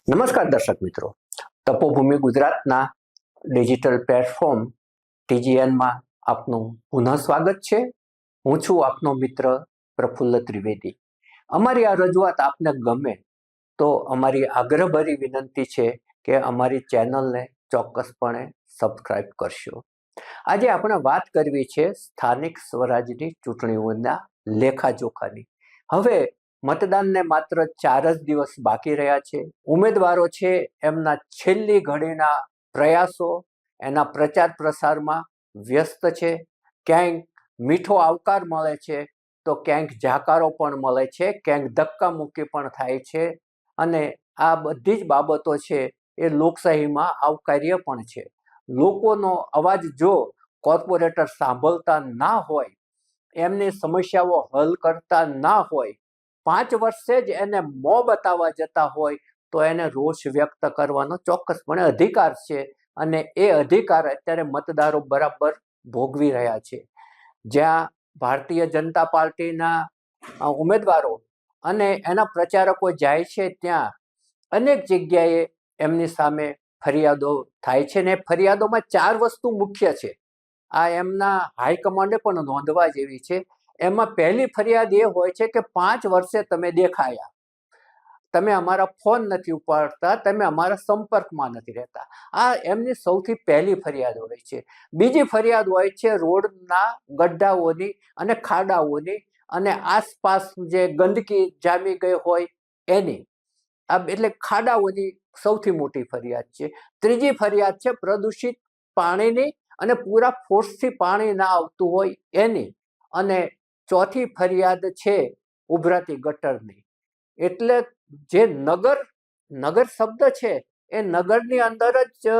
નમસ્કાર દર્શક મિત્રો, તપોભૂમિ ગુજરાતના ડિજિટલ પ્લેટફોર્મ TGNમાં આપનું પુનઃ સ્વાગત છે. હું છું આપનો મિત્ર પ્રફુલ્લ ત્રિવેદી. અમારી આ રજૂઆત આપને ગમે તો અમારી આગ્રહભરી વિનંતી છે કે અમારી ચેનલને ચોક્કસપણે સબસ્ક્રાઇબ કરશો. આજે આપણે વાત કરવી છે સ્થાનિક સ્વરાજની ચૂંટણીઓના લેખાજોખાની. હવે મતદાનને માત્ર 4 જ દિવસ બાકી રહ્યા છે. ઉમેદવારો છે એમના છેલ્લી ઘડીના પ્રયાસો, એના પ્રચાર પ્રસારમાં વ્યસ્ત છે. ક્યાંક મીઠો આવકાર મળે છે તો ક્યાંક જાકારો પણ મળે છે, ક્યાંક ધક્કા મૂકી પણ થાય છે. અને આ બધી જ બાબતો છે એ લોકશાહીમાં આવકાર્ય પણ છે. લોકોનો અવાજ જો કોર્પોરેટર સાંભળતા ના હોય, એમની સમસ્યાઓ હલ કરતા ના હોય, 5 વર્ષે જ એને મોં બતાવવા જતા હોય તો એને રોષ વ્યક્ત કરવાનો ચોક્કસપણે અધિકાર છે. અને એ અધિકાર અત્યારે મતદારો બરાબર ભોગવી રહ્યા છે. જ્યાં ભારતીય જનતા પાર્ટીના ઉમેદવારો અને એના પ્રચારકો જાય છે ત્યાં અનેક જગ્યાએ એમની સામે ફરિયાદો થાય છે ને ફરિયાદોમાં 4 વસ્તુ મુખ્ય છે. આ એમના હાઈકમાન્ડે પણ નોંધવા જેવી છે. એમાં પહેલી ફરિયાદ એ હોય છે કે 5 વર્ષે તમે દેખાયા, તમે અમારા ફોન નથી ઉપાડતા, તમે અમારા સંપર્કમાં નથી રહેતા. આ એમની સૌથી પહેલી ફરિયાદ હોય છે. બીજી ફરિયાદ હોય છે રોડના ગड्ढાઓની અને ખાડાઓની અને આસપાસ જે ગંદકી જામી ગઈ હોય એની. એટલે ખાડાઓની સૌથી મોટી ફરિયાદ છે. ત્રીજી ફરિયાદ છે પ્રદૂષિત પાણીની અને પૂરા ફોર્સથી પાણી ના આવતું હોય એની. અને ચોથી ફરિયાદ છે ઉભરાતી ગટરની. એટલે જે નગર શબ્દ છે એ નગરની અંદર જ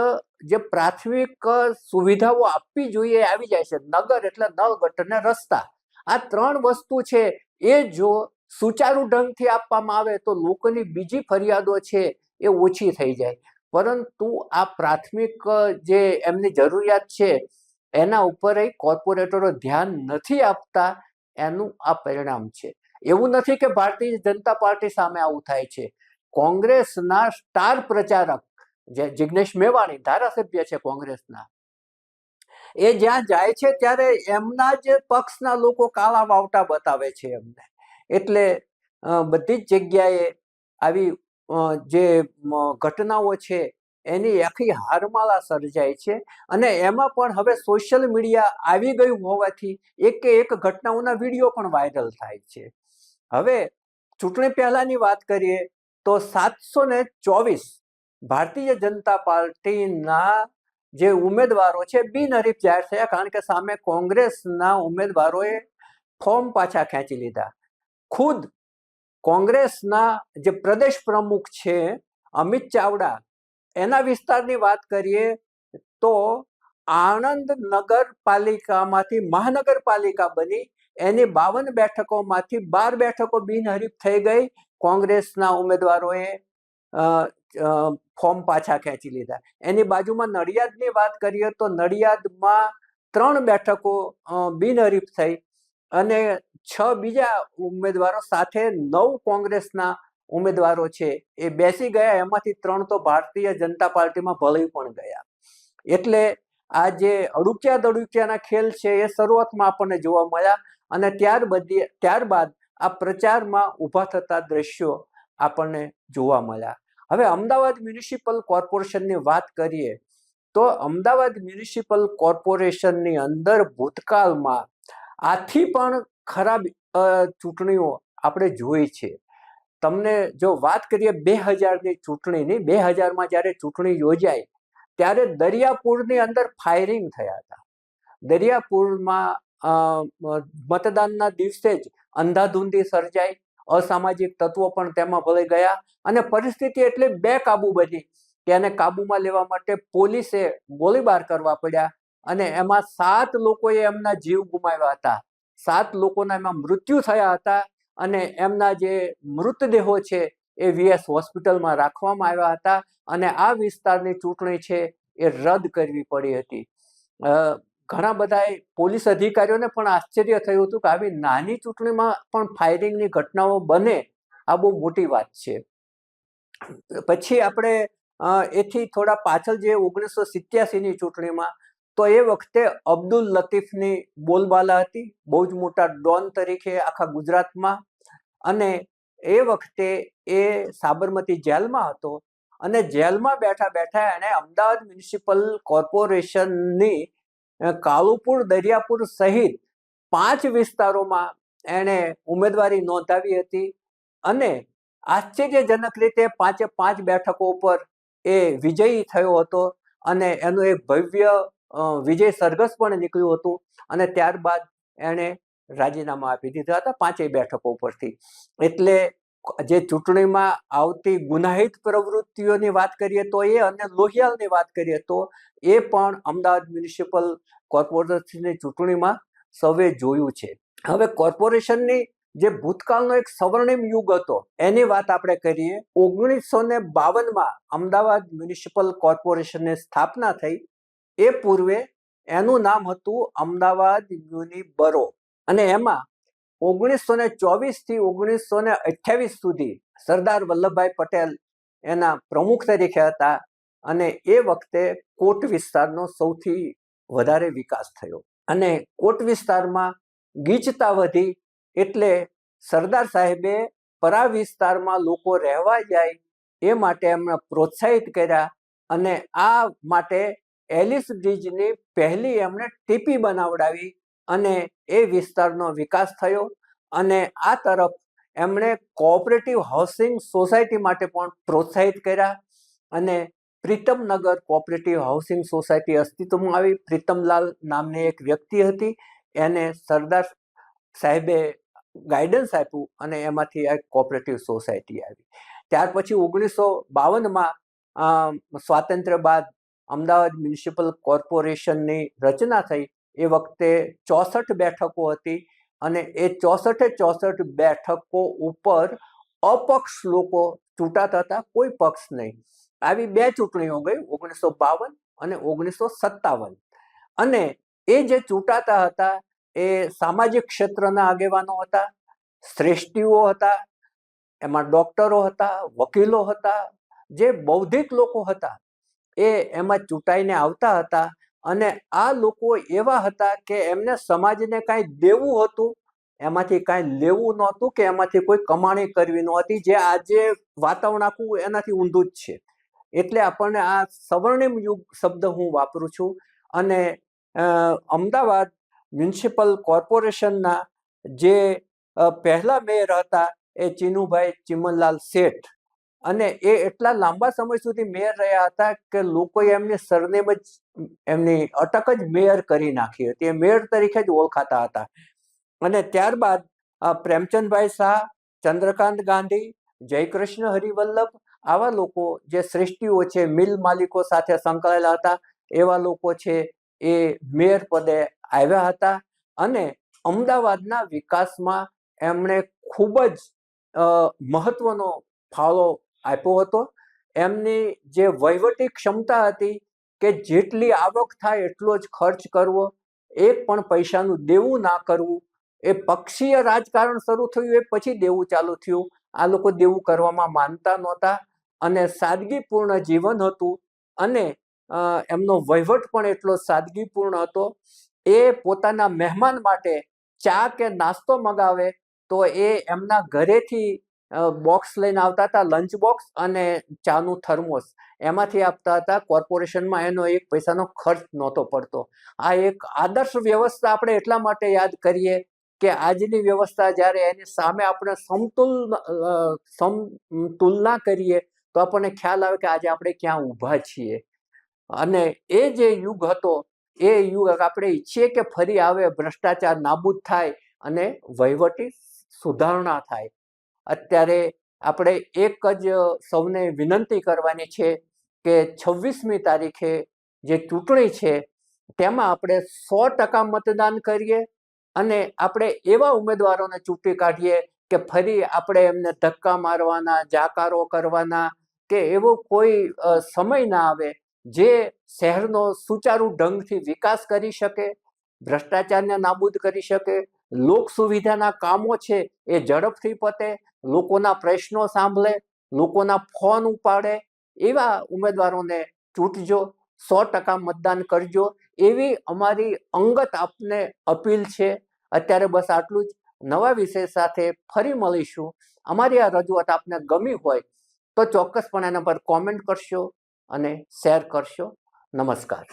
જે પ્રાથમિક સુવિધાઓ આપવી જોઈએ આવી જાય છે. નગર એટલે નળ, ગટર ને રસ્તા. આ 3 વસ્તુ છે એ જો સુચારુ ઢંગથી આપવામાં આવે તો લોકોની બીજી ફરિયાદો છે એ ઓછી થઈ જાય. પરંતુ આ પ્રાથમિક જે એમની જરૂરિયાત છે એના ઉપર કોર્પોરેટરો ધ્યાન નથી આપતા, એનું આ પરિણામ છે. એવું નથી કે ભારતીય જનતા પાર્ટી સામે આવું થાય છે. કોંગ્રેસના સ્ટાર પ્રચારક જે જિગ્નેશ મેવાણી ધારાસભ્ય છે કોંગ્રેસના, એ જ્યાં જાય છે ત્યારે એમના જ પક્ષના લોકો કાળા વાવટા બતાવે છે એમને. એટલે બધી જ જગ્યાએ આવી જે ઘટનાઓ છે એની આખી હારમાળા સર્જાય છે. અને એમાં પણ હવે સોશિયલ મીડિયા આવી ગયું હોવાથી એક ઘટનાઓના વિડીયો પણ વાયરલ થાય છે. હવે ચૂંટણી પહેલાની વાત કરીએ તો 724 ભારતીય જનતા પાર્ટીના જે ઉમેદવારો છે બિનહરીફ જાહેર થયા, કારણ કે સામે કોંગ્રેસના ઉમેદવારોએ ફોર્મ પાછા ખેંચી લીધા. ખુદ કોંગ્રેસના જે પ્રદેશ પ્રમુખ છે અમિત ચાવડા, એના વિસ્તારની વાત કરીએ તો આણંદ નગરપાલિકામાંથી મહાનગરપાલિકા બની. એની 52 બેઠકોમાંથી 12 બેઠકો બિનહરીફ થઈ ગઈ. કોંગ્રેસના ઉમેદવારોએ ફોર્મ પાછા ખેંચી લીધા. એની બાજુમાં નડિયાદની વાત કરીએ તો નડિયાદમાં 3 બેઠકો બિનહરીફ થઈ અને 6 બીજા ઉમેદવારો સાથે 9 કોંગ્રેસના ઉમેદવારો છે એ બેસી ગયા. એમાંથી 3 તો ભારતીય જનતા પાર્ટીમાં ભળી પણ ગયા. એટલે આ જે અડુક્યા દડુક્યાના ખેલ છે એ શરૂઆતમાં આપણને જોવા મળ્યા અને ત્યારબાદ આ પ્રચારમાં ઊભા થતા દ્રશ્યો આપણને જોવા મળ્યા. હવે અમદાવાદ મ્યુનિસિપલ કોર્પોરેશનની વાત કરીએ તો અમદાવાદ મ્યુનિસિપલ કોર્પોરેશનની અંદર ભૂતકાળમાં આથી પણ ખરાબ ચૂંટણીઓ આપણે જોઈ છે. તમને જો વાત કરીએ 2000ની ચૂંટણીની, 2000માં જ્યારે ચૂંટણી યોજાઈ ત્યારે દરિયાપુરની અંદર ફાયરિંગ થયા હતા. દરિયાપુરમાં મતદાનના દિવસે જ અંધાધૂંધી સર્જાઈ, અસામાજિક તત્વો પણ તેમાં ભળી ગયા અને પરિસ્થિતિ એટલે બેકાબુ બની કે એને કાબુમાં લેવા માટે પોલીસે ગોળીબાર કરવા પડ્યા અને એમાં 7 લોકોએ એમના જીવ ગુમાવ્યા હતા. 7 લોકોના એમાં મૃત્યુ થયા હતા અને એમના જે મૃતદેહો છે એ VS હોસ્પિટલમાં રાખવામાં આવ્યા હતા અને આ વિસ્તારની ચૂંટણી છે એ રદ કરવી પડી હતી. ઘણા બધા પોલીસ અધિકારીઓને પણ આશ્ચર્ય થયું હતું કે આવી નાની ચૂંટણીમાં પણ ફાયરિંગની ઘટનાઓ બને, આ બહુ મોટી વાત છે. પછી આપણે એથી થોડા પાછળ જે 1987ની ચૂંટણીમાં, તો એ વખતે અબ્દુલ લતીફની બોલબાલા હતી, બહુ જ મોટા ડોન તરીકે આખા ગુજરાતમાં. અને એ વખતે એ સાબરમતી જેલમાં હતો અને જેલમાં બેઠા બેઠા એણે અમદાવાદ મ્યુનિસિપલ કોર્પોરેશનની કાલુપુર, દરિયાપુર સહિત 5 વિસ્તારોમાં એણે ઉમેદવારી નોંધાવી હતી અને આશ્ચર્યજનક રીતે 5 બેઠકો ઉપર એ વિજયી થયો હતો અને એનું એક ભવ્ય વિજય સરઘસ પણ નીકળ્યું હતું. અને ત્યારબાદ એણે રાજીનામા આપી દીધા હતા 5 બેઠકો ઉપરથી. એટલે જે ચૂંટણીમાં આવતી ગુનાહિત પ્રવૃત્તિઓની વાત કરીએ તો એ, અને લોહિયાલની વાત કરીએ તો એ પણ અમદાવાદ મ્યુનિસિપલ કોર્પોરેશનની ચૂંટણીમાં સૌએ જોયું છે. હવે કોર્પોરેશનની જે ભૂતકાળનો એક સ્વર્ણિમ યુગ હતો એની વાત આપણે કરીએ. 1952માં અમદાવાદ મ્યુનિસિપલ કોર્પોરેશનની સ્થાપના થઈ. એ પૂર્વે એનું નામ હતું અમદાવાદ મ્યુનિબરો અને એમાં 1924 થી 1928 સુધી સરદાર વલ્લભભાઈ પટેલ એના પ્રમુખ તરીકે હતા અને એ વખતે કોટ વિસ્તારનો સૌથી વધારે વિકાસ થયો અને કોટ વિસ્તારમાં ગીચતા વધી એટલે સરદાર સાહેબે પરા વિસ્તારમાં લોકો રહેવા જાય એ માટે એમણે પ્રોત્સાહિત કર્યા અને આ માટે એલિસ બ્રિજની પહેલી એમણે ટીપી બનાવડાવી અને એ વિસ્તારનો વિકાસ થયો. અને આ તરફ એમણે કોઓપરેટિવ હાઉસિંગ સોસાયટી માટે પણ પ્રોત્સાહિત કર્યા અને પ્રીતમનગર કોઓપરેટિવ હાઉસિંગ સોસાયટી અસ્તિત્વમાં આવી. પ્રીતમલાલ નામની એક વ્યક્તિ હતી, એને સરદાર સાહેબે ગાઈડન્સ આપ્યું અને એમાંથી આ કોઓપરેટિવ સોસાયટી આવી. ત્યાર પછી 1952માં સ્વાતંત્ર્ય બાદ અમદાવાદ મ્યુનિસિપલ કોર્પોરેશનની રચના થઈ. એ વખતે 64 બેઠકો હતી અને એ 64 બેઠકો ઉપર અપક્ષ લોકો ચૂંટાતા હતા, કોઈ પક્ષ નહીં. આવી 2 ચૂંટણીઓ ગઈ, 1952 અને 1957. અને એ જે ચૂંટાતા હતા એ સામાજિક ક્ષેત્રના આગેવાનો હતા, શ્રેષ્ઠીઓ હતા, એમાં ડોક્ટરો હતા, વકીલો હતા, જે બૌદ્ધિક લોકો હતા એ એમાં ચૂંટાઈને આવતા હતા. અને આ લોકો એવા હતા કે એમને સમાજને કાંઈ દેવું હતું, એમાંથી કાંઈ લેવું નહોતું કે એમાંથી કોઈ કમાણી કરવી નહોતી, જે આજે વાતાવરણ આખું એનાથી ઊંધું જ છે. એટલે આપણને આ સ્વર્ણિમ યુગ શબ્દ હું વાપરું છું. અને અમદાવાદ મ્યુનિસિપલ કોર્પોરેશનના જે પહેલા મેયર હતા એ ચીનુભાઈ ચીમનલાલ શેઠ, અને એ એટલા લાંબા સમય સુધી મેયર રહ્યા હતા કે લોકોએ એમની સરનેમ જ, એમની અટક જ મેયર કરી નાખી હતી. એ મેયર તરીકે જ ઓળખાતા હતા. અને ત્યારબાદ પ્રેમચંદભાઈ શાહ, ચંદ્રકાંત ગાંધી, જયકૃષ્ણ હરિવલ્લભ, આવા લોકો જે શ્રેષ્ઠીઓ છે, મિલ માલિકો સાથે સંકળાયેલા હતા, એવા લોકો છે એ મેયર પદે આવ્યા હતા. અને અમદાવાદના વિકાસમાં એમણે ખૂબ જ મહત્વનો ફાળો આપ્યો હતો. એમની જે વહીવટી ક્ષમતા હતી કે જેટલી આવક થાય એટલો જ ખર્ચ કરવો, એક પણ પૈસાનું દેવું ના કરવું. એ પક્ષીય રાજકારણ શરૂ થયું એ પછી દેવું ચાલુ થયું. આ લોકો દેવું કરવામાં માનતા નહોતા અને સાદગીપૂર્ણ જીવન હતું. અને એમનો વહીવટ પણ એટલો સાદગીપૂર્ણ હતો. એ પોતાના મહેમાન માટે ચા કે નાસ્તો મગાવે તો એ એમના ઘરેથી બોક્સ લઈને આવતા હતા, લંચ બોક્સ અને ચાનું થર્મોસ, એમાંથી આપતા હતા. કોર્પોરેશનમાં એનો 1 પૈસાનો ખર્ચ નહોતો પડતો. આ એક આદર્શ વ્યવસ્થા આપણે એટલા માટે યાદ કરીએ કે આજની વ્યવસ્થા જ્યારે એની સામે આપણે તુલના કરીએ તો આપણને ખ્યાલ આવે કે આજે આપણે ક્યાં ઊભા છીએ. અને એ જે યુગ હતો એ યુગ આપણે ઈચ્છીએ કે ફરી આવે, ભ્રષ્ટાચાર નાબૂદ થાય અને વહીવટી સુધારણા થાય. અત્યારે આપણે એક જ સૌને વિનંતી કરવાની છે કે 26મી તારીખે જે ચૂંટણી છે તેમાં આપણે 100% મતદાન કરીએ અને આપણે એવા ઉમેદવારોને ચૂંટી કાઢીએ કે ફરી આપણે એમને ધક્કા મારવાના, જાકારો કરવાના કે એવો કોઈ સમય ના આવે, જે શહેરનો સુચારુ ઢંગથી વિકાસ કરી શકે, ભ્રષ્ટાચારને નાબૂદ કરી શકે, લોક સુવિધાના કામો છે એ ઝડપથી પતે, લોકોના પ્રશ્નો સાંભળે, લોકોના ફોન ઉપાડે એવા ઉમેદવારોને ચૂંટજો, 100% મતદાન કરજો એવી અમારી અંગત આપને અપીલ છે. અત્યારે બસ આટલું જ. નવા વિષય સાથે ફરી મળીશું. અમારી આ રજૂઆત આપને ગમી હોય તો ચોક્કસપણે એના પર કોમેન્ટ કરશો અને શેર કરશો. નમસ્કાર.